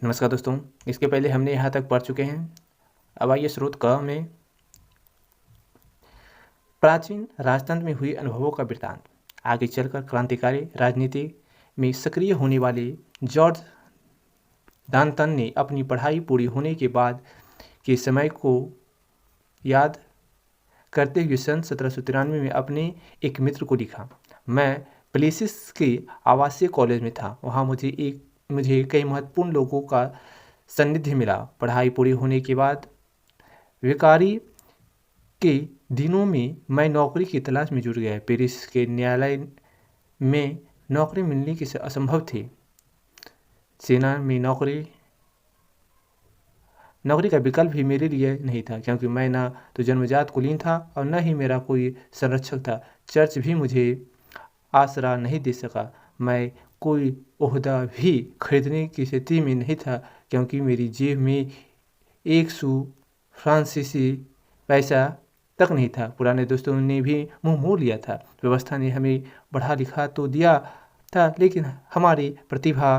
नमस्कार दोस्तों। इसके पहले हमने यहाँ तक पढ़ चुके हैं। अब आइए स्रोत क में प्राचीन राजतंत्र में हुए अनुभवों का वृत्तांत। आगे चलकर क्रांतिकारी राजनीति में सक्रिय होने वाले जॉर्ज डाल्टन ने अपनी पढ़ाई पूरी होने के बाद के समय को याद करते हुए सन 1793 में अपने एक मित्र को लिखा। मैं प्लेसिस के आवासीय कॉलेज में था। वहाँ मुझे कई महत्वपूर्ण लोगों का सानिध्य मिला। पढ़ाई पूरी होने के बाद विकारी के दिनों में मैं नौकरी की तलाश में जुट गया। पेरिस के न्यायालय में नौकरी मिलने की असंभव थी। सेना में नौकरी का विकल्प भी मेरे लिए नहीं था, क्योंकि मैं ना तो जन्मजात कुलीन था और न ही मेरा कोई संरक्षक था। चर्च भी मुझे आसरा नहीं दे सका। मैं कोई ओहदा भी खरीदने की स्थिति में नहीं था, क्योंकि मेरी जेब में 100 फ्रांसीसी पैसा तक नहीं था। पुराने दोस्तों ने भी मुंह मोड़ लिया था। व्यवस्था ने हमें पढ़ा लिखा तो दिया था, लेकिन हमारी प्रतिभा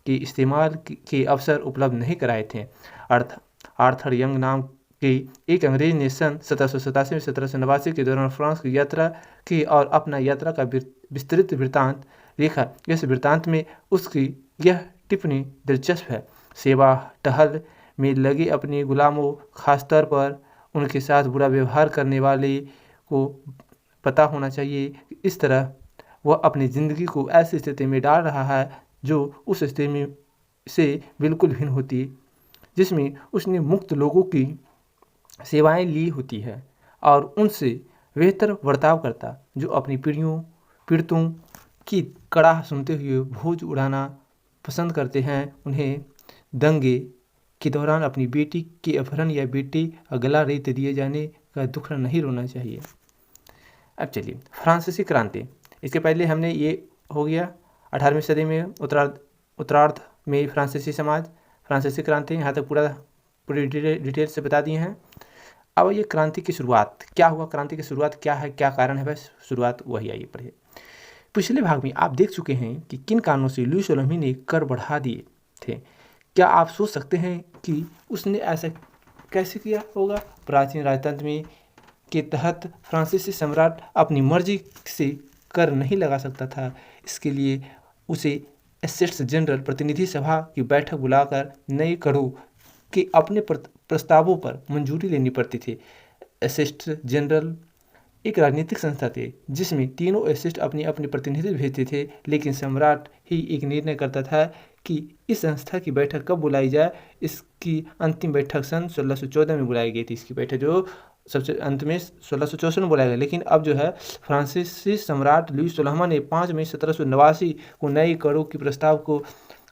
के इस्तेमाल के अवसर उपलब्ध नहीं कराए थे। आर्थर यंग नाम के एक अंग्रेज ने सन 1787 में 1789 के दौरान फ्रांस की यात्रा की और अपना यात्रा का विस्तृत वृत्तांत लिखा। इस वृत्तांत में उसकी यह टिप्पणी दिलचस्प है। सेवा टहल में लगे अपने गुलामों, खासतौर पर उनके साथ बुरा व्यवहार करने वाले को पता होना चाहिए कि इस तरह वह अपनी ज़िंदगी को ऐसी स्थिति में डाल रहा है जो उस स्थिति में से बिल्कुल भिन्न होती, जिसमें उसने मुक्त लोगों की सेवाएं ली होती है और उनसे बेहतर बर्ताव करता, जो अपनी पीड़ितों की कड़ाह सुनते हुए भोज उड़ाना पसंद करते हैं। उन्हें दंगे के दौरान अपनी बेटी के अपहरण या बेटी का गला रेत दिए जाने का दुख नहीं रोना चाहिए। अब चलिए फ्रांसीसी क्रांति। इसके पहले हमने ये हो गया 18वीं सदी में उत्तरार्ध में फ्रांसीसी समाज, फ्रांसीसी क्रांति, यहाँ तक पूरी डिटेल से बता दिए हैं। अब ये क्रांति की शुरुआत क्या हुआ, क्रांति की शुरुआत क्या है, क्या कारण है, बस शुरुआत वही आइए पढ़िए। पिछले भाग में आप देख चुके हैं कि किन कारणों से लुई 16वीं ने कर बढ़ा दिए थे। क्या आप सोच सकते हैं कि उसने ऐसा कैसे किया होगा? प्राचीन राजतंत्र में के तहत फ्रांसीसी सम्राट अपनी मर्जी से कर नहीं लगा सकता था। इसके लिए उसे एस्टेट्स जनरल प्रतिनिधि सभा की बैठक बुलाकर नए करों के अपने प्रस्तावों पर मंजूरी लेनी पड़ती थी। एस्टेट्स जनरल एक राजनीतिक संस्था थे जिसमें तीनों एस्टेट अपने अपने प्रतिनिधि भेजते थे, लेकिन सम्राट ही एक निर्णय करता था कि इस संस्था की बैठक कब बुलाई जाए। इसकी अंतिम बैठक सन 1614 में बुलाई गई थी। इसकी बैठक जो सबसे अंत में 1664 में बुलाया गया, लेकिन अब जो है फ्रांसीसी सम्राट लुई 16वां ने 5 मई 1789 को नए करों के प्रस्ताव को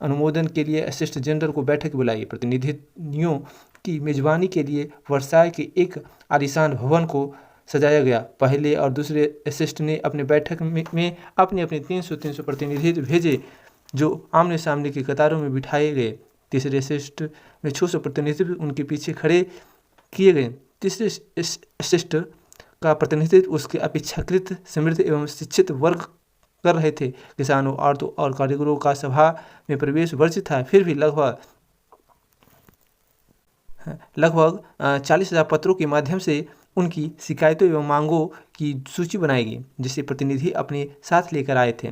अनुमोदन के लिए एस्टेट जनरल को बैठक बुलाई। प्रतिनिधियों की मेजबानी के लिए वर्साय के एक आलीशान भवन को सजाया गया। पहले और दूसरे एस्टेट ने अपने बैठक में अपने अपने 300 प्रतिनिधि भेजे, जो आमने सामने की कतारों में बिठाए गए। तीसरे एस्टेट में 600 प्रतिनिधि उनके पीछे खड़े किए गए। तीसरे एस्टेट का प्रतिनिधित्व उसके अपेक्षाकृत समृद्ध एवं शिक्षित वर्ग कर रहे थे। किसानों, औरतों और कारीगरों का सभा में प्रवेश वर्जित था। फिर भी लगभग 40,000 पत्रों के माध्यम से उनकी शिकायतों एवं मांगों की सूची बनाई गई, जिसे प्रतिनिधि अपने साथ लेकर आए थे।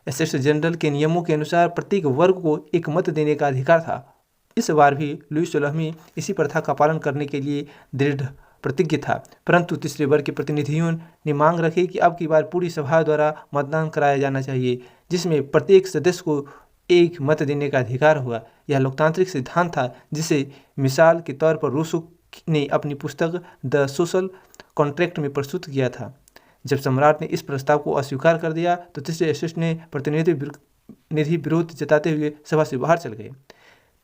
एस्टेट्स जनरल के नियमों के अनुसार प्रत्येक वर्ग को एक मत देने का अधिकार था। इस बार भी लुई 16वीं इसी प्रथा का पालन करने के लिए दृढ़ प्रतिज्ञ था, परंतु तीसरे वर्ग के प्रतिनिधियों ने मांग रखी कि अब की बार पूरी सभा द्वारा मतदान कराया जाना चाहिए, जिसमें प्रत्येक सदस्य को एक मत देने का अधिकार होगा। यह लोकतांत्रिक सिद्धांत था, जिसे मिसाल के तौर पर रूसो ने अपनी पुस्तक द सोशल कॉन्ट्रैक्ट में प्रस्तुत किया था। जब सम्राट ने इस प्रस्ताव को अस्वीकार कर दिया तो तीसरे एस्टेट ने प्रतिनिधि विरोध जताते हुए सभा से बाहर चल गए।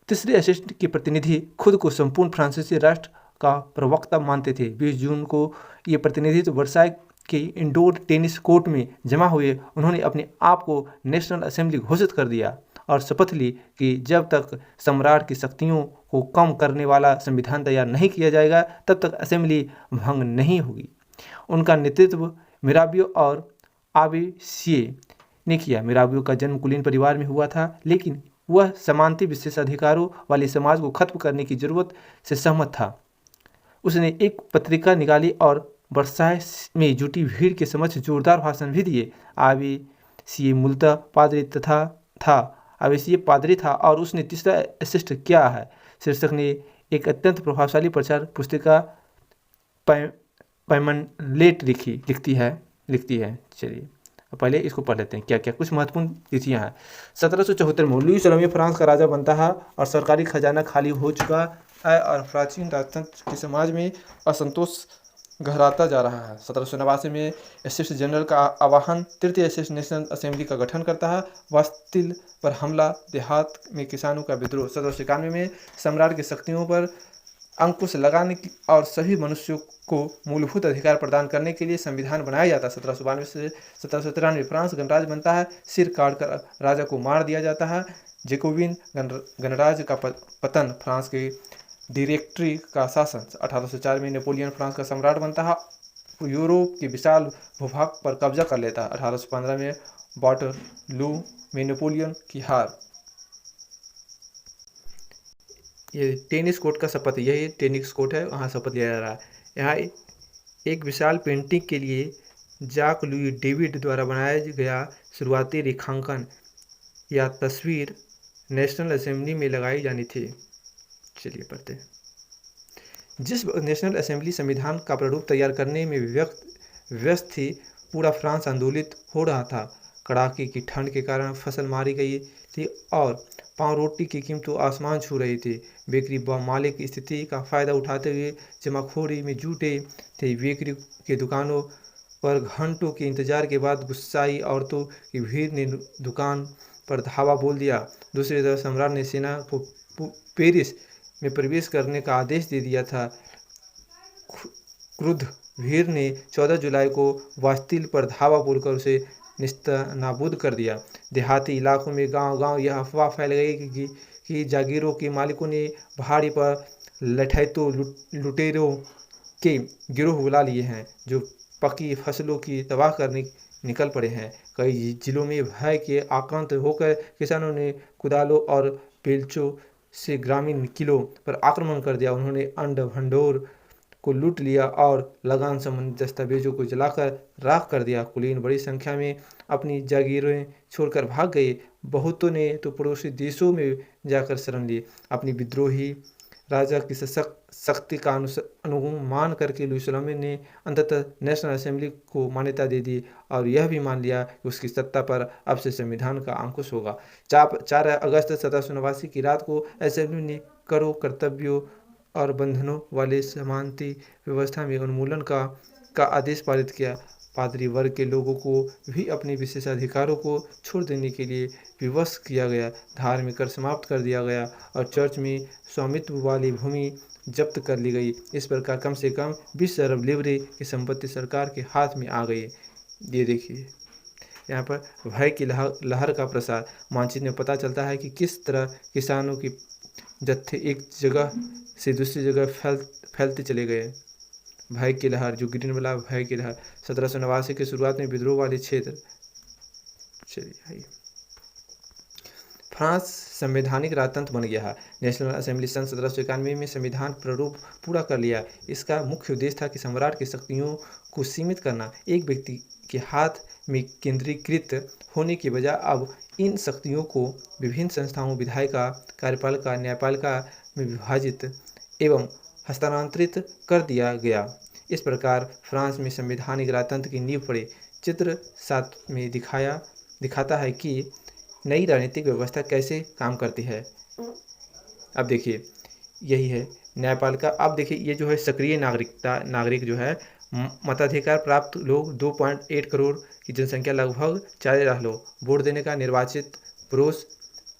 तीसरे एस्टेट के प्रतिनिधि खुद को संपूर्ण फ्रांसीसी राष्ट्र का प्रवक्ता मानते थे। 20 जून को ये प्रतिनिधित्व वर्साय के इंडोर टेनिस कोर्ट में जमा हुए। उन्होंने अपने आप को नेशनल असेंबली घोषित कर दिया और शपथ ली कि जब तक सम्राट की शक्तियों को कम करने वाला संविधान तैयार नहीं किया जाएगा, तब तक असेंबली भंग नहीं होगी। उनका नेतृत्व मिराबियो और आबेसिये ने किया। मिराबियो का जन्म कुलीन परिवार में हुआ था, लेकिन वह समानता विशेषाधिकारों वाले समाज को खत्म करने की जरूरत से सहमत था। उसने एक पत्रिका निकाली और वर्साइस में जुटी भीड़ के समक्ष जोरदार भाषण भी दिए। आवेशीय मूलतः पादरी था आवेशीय पादरी था और उसने तीसरा असिस्ट किया है शीर्षक ने एक अत्यंत प्रभावशाली प्रचार पुस्तिका पैमनलेट लिखती है। चलिए पहले इसको पढ़ लेते हैं क्या क्या कुछ महत्वपूर्ण तिथियां हैं। 1774 में लुई 16वां फ्रांस का राजा बनता है और सरकारी खजाना खाली हो चुका है और प्राचीन राजतंत्र के समाज में असंतोष गहराता जा रहा है। 1789 में एसिस्ट जनरल का आह्वान तृतीय एसिस्ट नेशनल असेंबली का गठन करता है। बास्तिल पर हमला, देहात में किसानों का विद्रोह। 1791 में सम्राट की शक्तियों पर अंकुश लगाने की और सभी मनुष्यों को मूलभूत अधिकार प्रदान करने के लिए संविधान बनाया जाता है। 1792 से 1793 फ्रांस गणराज्य बनता है। सिर काटकर राजा को मार दिया जाता है। जेकोबिन गणराज्य का पतन, फ्रांस के डायरेक्टरी का शासन। 1804 में नेपोलियन फ्रांस का सम्राट बनता है। यूरोप के विशाल भूभाग पर कब्जा कर लेता है। 1815 में वाटरलू में नेपोलियन की हार। ये टेनिस कोर्ट का शपथ, यही टेनिस कोर्ट है, वहाँ शपथ लिया जा रहा है। यहाँ एक विशाल पेंटिंग के लिए जाक लुई डेविड द्वारा बनाया गया शुरुआती रेखांकन या तस्वीर नेशनल असेंबली में लगाई जानी थी। चलिए पढ़ते हैं। जिस नेशनल असेंबली संविधान का प्रारूप तैयार करने में व्यस्त थी, पूरा फ्रांस आंदोलित हो रहा था। कड़ाके की ठंड के कारण फसल मारी गई थी और पाव रोटी की कीमतें आसमान छू रही थी। बेकरी मालिक की स्थिति का फायदा उठाते हुए जमाखोरी में जुटे थे। बेकरी के दुकानों पर घंटों के इंतजार के बाद गुस्साई औरतों की भीड़ ने दुकान पर धावा बोल दिया। दूसरी तरफ सम्राट ने सेना को पेरिस में प्रवेश करने का आदेश दे दिया था। क्रुद्ध भीड़ ने 14 जुलाई को बास्तिल पर धावा बोलकर उसे निस्तनाबूद कर दिया। देहाती इलाकों में गांव-गांव यह अफवाह फैल गई कि जागीरों के मालिकों ने पहाड़ी पर लठैतों लुटेरों के गिरोह बुला लिए हैं जो पकी फसलों की तबाह करने निकल पड़े हैं। कई जिलों में भय के आक्रांत होकर किसानों ने कुदालों और बेलचों से ग्रामीण किलों पर आक्रमण कर दिया। उन्होंने अन्न भंडोर को लूट लिया और लगान संबंधी दस्तावेजों को जलाकर राख कर दिया। कुलीन बड़ी संख्या में अपनी जागीरें छोड़कर भाग गए। बहुतों ने तो पड़ोसी देशों में जाकर शरण ली। अपनी विद्रोही राजा की शक्ति का अनुमान करके लुई 16 ने अंततः नेशनल असेंबली को मान्यता दे दी और यह भी मान लिया कि उसकी सत्ता पर अब से संविधान का अंकुश होगा। 4 अगस्त 1789 की रात को असेंबली ने करों, कर्तव्यों और बंधनों वाले समानता व्यवस्था में उन्मूलन का आदेश पारित किया। पादरी वर्ग के लोगों को भी अपने विशेषाधिकारों को छोड़ देने के लिए विवश किया गया। धार्मिक कर समाप्त कर दिया गया और चर्च में स्वामित्व वाली भूमि जब्त कर ली गई। इस प्रकार कम से कम 20 अरब लिवरे की संपत्ति सरकार के हाथ में आ गई। ये देखिए यहाँ पर भय की लहर का प्रसार। मानचित्र में पता चलता है कि किस तरह किसानों की जत्थे एक जगह से दूसरी जगह फैलते चले गए। भय की लहर, जो ग्रीन वाला भय की लहर। 1789 की शुरुआत में विद्रोह वाले क्षेत्र। चलिए फ्रांस संवैधानिक राजतंत्र बन गया है। नेशनल असेंबली सन 1791 में संविधान प्रारूप पूरा कर लिया। इसका मुख्य उद्देश्य था कि सम्राट की शक्तियों को सीमित करना। एक व्यक्ति के हाथ में केंद्रीकृत होने के बजाय अब इन शक्तियों को विभिन्न संस्थाओं, विधायिका, कार्यपालिका, न्यायपालिका में विभाजित एवं हस्तांतरित कर दिया गया। इस प्रकार फ्रांस में संवैधानिक राजतंत्र की नींव पड़ी। चित्र 7 में दिखाता है कि नई राजनीतिक व्यवस्था कैसे काम करती है। अब देखिए यही है न्यायपालिका। अब देखिए ये जो है सक्रिय नागरिक जो है, मताधिकार प्राप्त लोग 2.8 करोड़ की जनसंख्या, लगभग 4 लाख लोग। वोट देने का निर्वाचित पुरुष,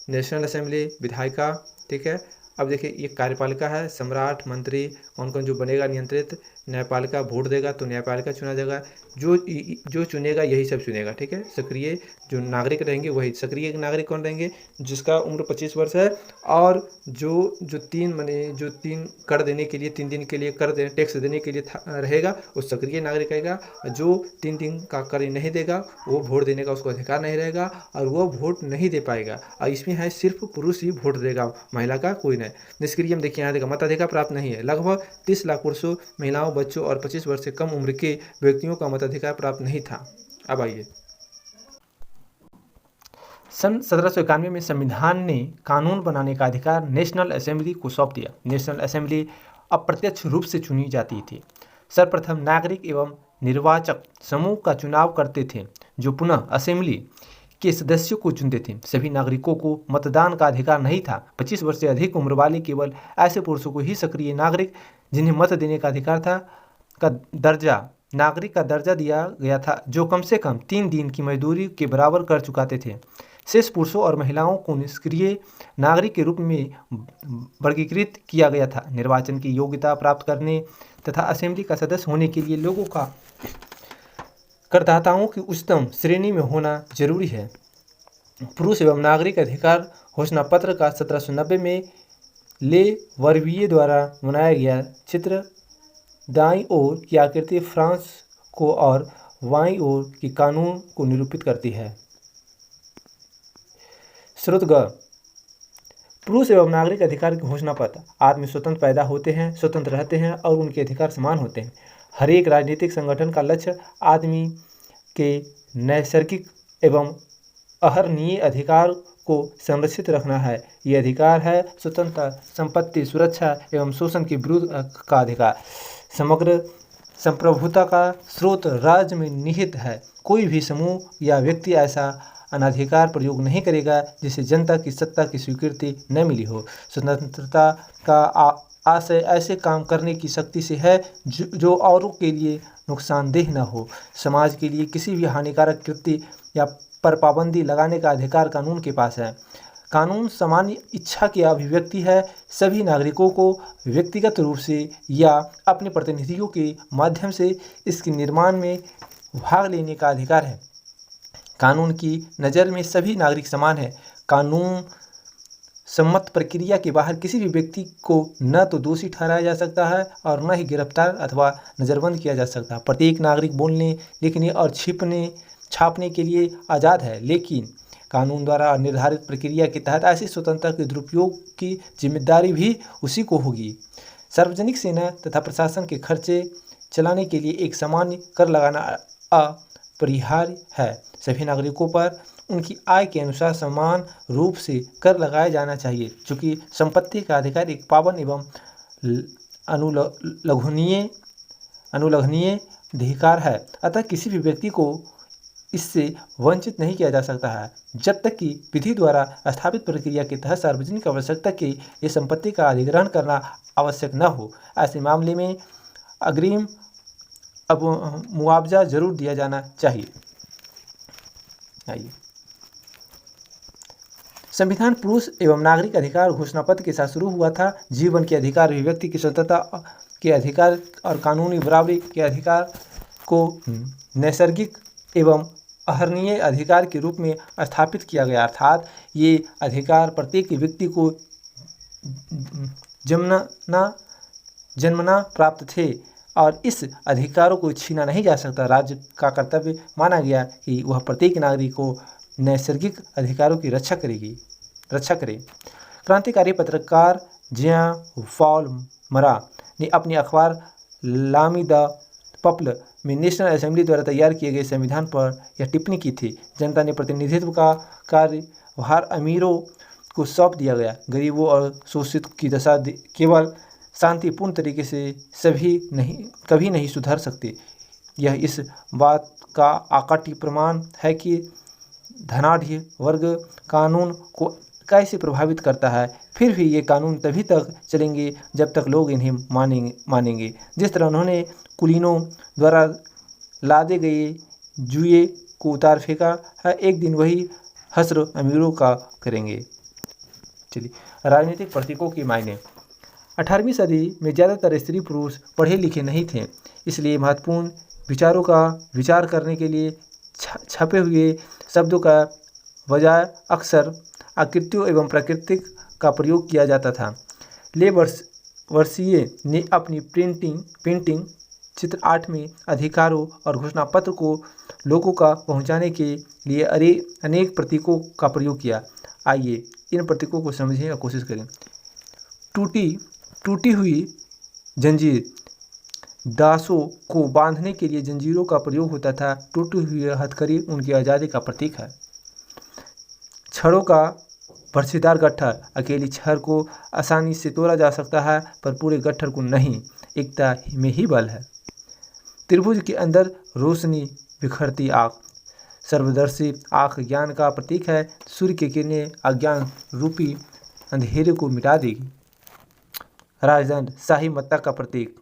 नेशनल असेंबली, विधायिका, ठीक है। अब देखिए ये कार्यपालिका है, सम्राट, मंत्री, कौन कौन जो बनेगा नियंत्रित, न्यायपालिका वोट देगा तो न्यायपालिका चुना जाएगा, जो चुनेगा यही सब चुनेगा, ठीक है। सक्रिय जो नागरिक रहेंगे वही, सक्रिय नागरिक कौन रहेंगे, जिसका उम्र 25 वर्ष है और जो 3 कर देने के लिए 3 दिन के लिए कर टैक्स देने के लिए रहेगा वो सक्रिय नागरिक रहेगा। जो 3 दिन का कर नहीं देगा वो वोट देने का उसको अधिकार नहीं रहेगा और वो वोट नहीं दे पाएगा। और इसमें है सिर्फ पुरुष ही वोट देगा, महिला का कोई नहीं। निष्क्रिय में देखिए यहाँ देखा मताधिकार प्राप्त नहीं है। लगभग 30 लाख पुरुषों, महिलाओं, बच्चों और 25 वर्ष से कम उम्र के व्यक्तियों का मताधिकार प्राप्त नहीं था। अब आइए, सन 1791 में संविधान ने कानून बनाने का अधिकार नेशनल असेंबली को सौंप दिया। नेशनल असेंबली अप्रत्यक्ष रूप से चुनी जाती थी। सर्वप्रथम नागरिक एवं निर्वाचक समूह का चुनाव करते थे, जो पुनः असेंबली के सदस्यों को चुनते थे। सभी नागरिकों को मतदान का अधिकार नहीं था। 25 वर्ष से अधिक उम्र वाले केवल ऐसे पुरुषों को ही सक्रिय नागरिक, जिन्हें मत देने का अधिकार था, नागरिक का दर्जा दिया गया था, जो कम से कम 3 दिन की मजदूरी के बराबर कर चुकाते थे। शेष पुरुषों और महिलाओं को निष्क्रिय नागरिक के रूप में वर्गीकृत किया गया था। निर्वाचन की योग्यता प्राप्त करने तथा असेंबली का सदस्य होने के लिए लोगों का करदाताओं की उच्चतम श्रेणी में होना जरूरी है। पुरुष एवं नागरिक अधिकार घोषणा पत्र का 1790 में ले वर्बिये द्वारा बनाया गया चित्र दाईं ओर की आकृति फ्रांस को और बाईं ओर की कानून को निरूपित करती है। स्रोत ग पुरुष एवं नागरिक अधिकार की घोषणा पत्र। आदमी स्वतंत्र पैदा होते हैं, स्वतंत्र रहते हैं और उनके अधिकार समान होते हैं। हर एक राजनीतिक संगठन का लक्ष्य आदमी के नैसर्गिक एवं अहरणीय अधिकार को संरक्षित रखना है। ये अधिकार है स्वतंत्रता, संपत्ति, सुरक्षा एवं शोषण के विरुद्ध का अधिकार। समग्र संप्रभुता का स्रोत राज्य में निहित है। कोई भी समूह या व्यक्ति ऐसा अनाधिकार प्रयोग नहीं करेगा जिसे जनता की सत्ता की स्वीकृति न मिली हो। स्वतंत्रता का आशय ऐसे काम करने की शक्ति से है जो औरों के लिए नुकसानदेह न हो। समाज के लिए किसी भी हानिकारक कृत्य या पर पाबंदी लगाने का अधिकार कानून के पास है। कानून सामान्य इच्छा की अभिव्यक्ति है। सभी नागरिकों को व्यक्तिगत रूप से या अपने प्रतिनिधियों के माध्यम से इसके निर्माण में भाग लेने का अधिकार है। कानून की नज़र में सभी नागरिक समान है। कानून सम्मत प्रक्रिया के बाहर किसी भी व्यक्ति को न तो दोषी ठहराया जा सकता है और न ही गिरफ्तार अथवा नज़रबंद किया जा सकता। प्रत्येक नागरिक बोलने, लिखने और छापने के लिए आज़ाद है, लेकिन कानून द्वारा निर्धारित प्रक्रिया के तहत ऐसी स्वतंत्रता के दुरुपयोग की जिम्मेदारी भी उसी को होगी। सार्वजनिक सेना तथा प्रशासन के खर्चे चलाने के लिए एक सामान्य कर लगाना अपरिहार्य है। सभी नागरिकों पर उनकी आय के अनुसार समान रूप से कर लगाया जाना चाहिए। चूँकि संपत्ति का अधिकार एक पावन एवं अनुलंघनीय अधिकार है, अतः किसी भी व्यक्ति को इससे वंचित नहीं किया जा सकता है जब तक कि विधि द्वारा स्थापित प्रक्रिया के तहत सार्वजनिक आवश्यकता के लिए संपत्ति का अधिग्रहण करना आवश्यक न हो। ऐसे मामले में अग्रिम मुआवजा जरूर दिया जाना चाहिए। आइए, संविधान पुरुष एवं नागरिक अधिकार घोषणा पत्र के साथ शुरू हुआ था। जीवन के अधिकार, अभिव्यक्ति की स्वतंत्रता के अधिकार और कानूनी बराबरी के अधिकार को नैसर्गिक एवं अहरणीय अधिकार के रूप में स्थापित किया गया, अर्थात ये अधिकार प्रत्येक व्यक्ति को जन्मना प्राप्त थे और इस अधिकारों को छीना नहीं जा सकता। राज्य का कर्तव्य माना गया कि वह प्रत्येक नागरिक को नैसर्गिक अधिकारों की रक्षा करे। क्रांतिकारी पत्रकार जियां पॉल मरा ने अपने अखबार लामी द पीपल में नेशनल असेंबली द्वारा तैयार किए गए संविधान पर यह टिप्पणी की थी। जनता ने प्रतिनिधित्व का कार्यभार अमीरों को सौंप दिया गया। गरीबों और शोषित की दशा केवल शांतिपूर्ण तरीके से कभी नहीं सुधर सकती। यह इस बात का आकटिक प्रमाण है कि धनाढ़ वर्ग कानून को कैसे प्रभावित करता है। फिर भी ये कानून तभी तक चलेंगे जब तक लोग इन्हें मानेंगे। जिस तरह उन्होंने कुलीनों द्वारा लादे गए जुए को उतार फेंका है, एक दिन वही हश्र अमीरों का करेंगे। चलिए, राजनीतिक प्रतीकों के मायने। 18वीं सदी में ज़्यादातर स्त्री पुरुष पढ़े लिखे नहीं थे, इसलिए महत्वपूर्ण विचारों का विचार करने के लिए छपे हुए शब्दों का बजाय अक्सर आकृतियों एवं प्राकृतिक का प्रयोग किया जाता था। ले वर्सिये ने अपनी पेंटिंग चित्र आर्ट में अधिकारों और घोषणा पत्र को लोगों का पहुंचाने के लिए अनेक प्रतीकों का प्रयोग किया। आइए इन प्रतीकों को समझने की कोशिश करें। टूटी हुई जंजीर, दासों को बांधने के लिए जंजीरों का प्रयोग होता था। टूटी हुई हथकड़ी उनकी आज़ादी का प्रतीक है। छड़ों का बरछीदार गट्ठर, अकेली छड़ को आसानी से तोड़ा जा सकता है पर पूरे गट्ठर को नहीं, एकता में ही बल है। त्रिभुज के अंदर रोशनी बिखरती आँख, सर्वदर्शी आँख ज्ञान का प्रतीक है। सूर्य की किरणें अज्ञान रूपी अंधेरे को मिटा देगी। राजदंड शाही मत्ता का प्रतीक,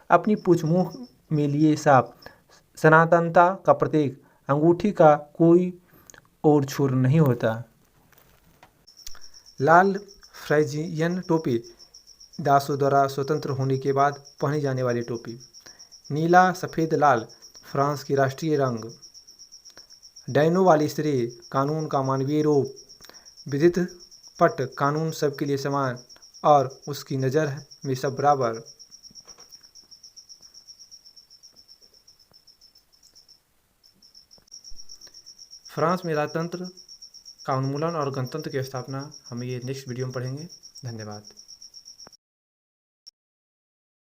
अपनी पूंछ मुंह में लिए सांप, सनातनता का प्रतीक, अंगूठी का कोई और छोर नहीं होता। लाल फ्राइजियन टोपी, दासों द्वारा स्वतंत्र होने के बाद पहनी जाने वाली टोपी। नीला सफ़ेद लाल, फ्रांस की राष्ट्रीय रंग। डायनों वाली स्त्री, कानून का मानवीय रूप। विधित पट, कानून सबके लिए समान और उसकी नज़र में सब बराबर। फ्रांस में राजतंत्र का उन्मूलन और गणतंत्र की स्थापना हम ये नेक्स्ट वीडियो में पढ़ेंगे। धन्यवाद।